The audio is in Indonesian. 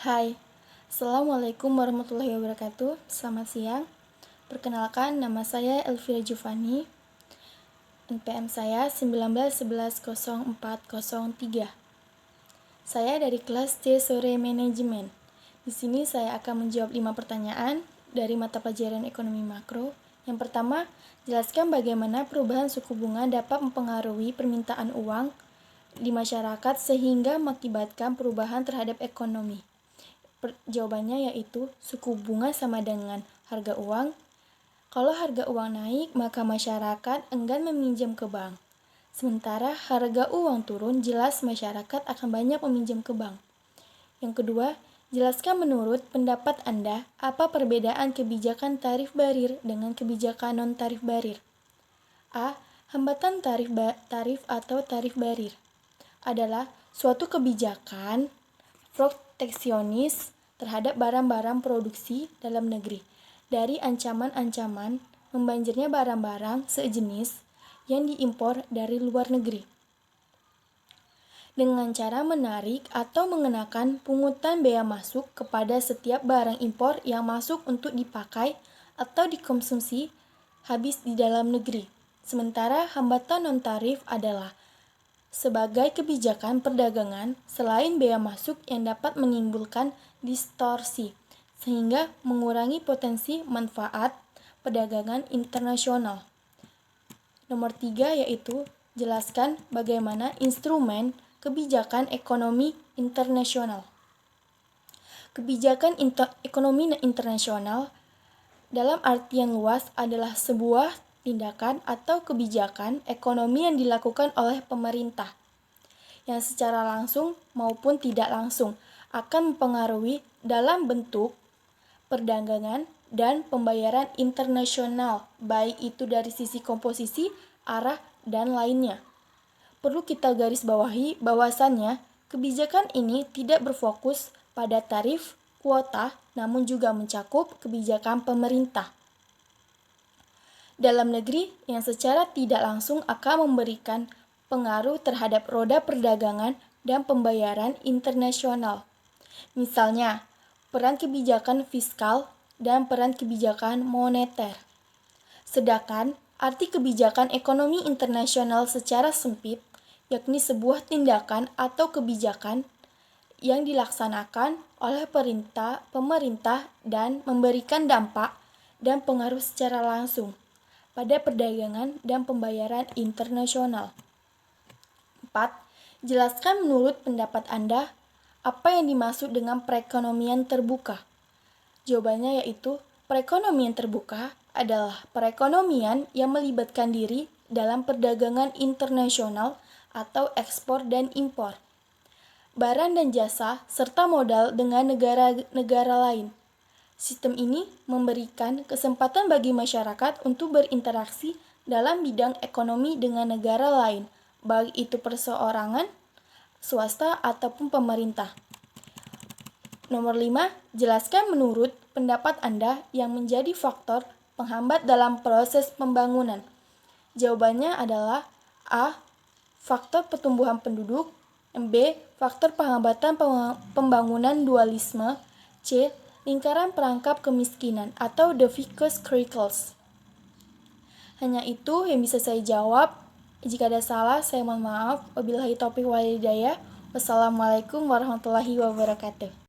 Hai, Assalamualaikum warahmatullahi wabarakatuh. Selamat siang. Perkenalkan, nama saya Elvira Jufani. NPM saya 19110403. Saya dari kelas C Sore Manajemen. Di sini saya akan menjawab 5 pertanyaan dari mata pelajaran ekonomi makro. Yang pertama, jelaskan bagaimana perubahan suku bunga dapat mempengaruhi permintaan uang di masyarakat sehingga mengakibatkan perubahan terhadap ekonomi. Jawabannya yaitu suku bunga sama dengan harga uang. Kalau harga uang naik, maka masyarakat enggan meminjam ke bank. Sementara harga uang turun, jelas masyarakat akan banyak meminjam ke bank. Yang kedua, jelaskan menurut pendapat Anda apa perbedaan kebijakan tarif barir dengan kebijakan non-tarif barir. A. Hambatan tarif atau tarif barir adalah suatu kebijakan proteksionis terhadap barang-barang produksi dalam negeri dari ancaman-ancaman membanjirnya barang-barang sejenis yang diimpor dari luar negeri dengan cara menarik atau mengenakan pungutan bea masuk kepada setiap barang impor yang masuk untuk dipakai atau dikonsumsi habis di dalam negeri. Sementara hambatan non-tarif adalah sebagai kebijakan perdagangan selain bea masuk yang dapat menimbulkan distorsi, sehingga mengurangi potensi manfaat perdagangan internasional. Nomor 3 yaitu jelaskan bagaimana instrumen kebijakan ekonomi internasional. Kebijakan ekonomi internasional dalam artian luas adalah sebuah tindakan atau kebijakan ekonomi yang dilakukan oleh pemerintah yang secara langsung maupun tidak langsung akan mempengaruhi dalam bentuk perdagangan dan pembayaran internasional, baik itu dari sisi komposisi, arah, dan lainnya. Perlu kita garis bawahi bahwasannya kebijakan ini tidak berfokus pada tarif, kuota, namun juga mencakup kebijakan pemerintah dalam negeri yang secara tidak langsung akan memberikan pengaruh terhadap roda perdagangan dan pembayaran internasional. Misalnya, peran kebijakan fiskal dan peran kebijakan moneter. Sedangkan arti kebijakan ekonomi internasional secara sempit, yakni sebuah tindakan atau kebijakan yang dilaksanakan oleh pemerintah dan memberikan dampak dan pengaruh secara langsung pada perdagangan dan pembayaran internasional. 4. Jelaskan menurut pendapat Anda apa yang dimaksud dengan perekonomian terbuka. Jawabannya yaitu perekonomian terbuka adalah perekonomian yang melibatkan diri dalam perdagangan internasional atau ekspor dan impor barang dan jasa serta modal dengan negara-negara lain. Sistem ini memberikan kesempatan bagi masyarakat untuk berinteraksi dalam bidang ekonomi dengan negara lain, baik itu perseorangan, swasta, ataupun pemerintah. Nomor 5, jelaskan menurut pendapat Anda yang menjadi faktor penghambat dalam proses pembangunan. Jawabannya adalah A. Faktor pertumbuhan penduduk, B. Faktor penghambatan pembangunan dualisme, C. Lingkaran perangkap kemiskinan atau the vicious circles. Hanya itu yang bisa saya jawab. Jika ada salah, saya mohon maaf. Wabillahi taufiq wal hidayah. Wassalamualaikum warahmatullahi wabarakatuh.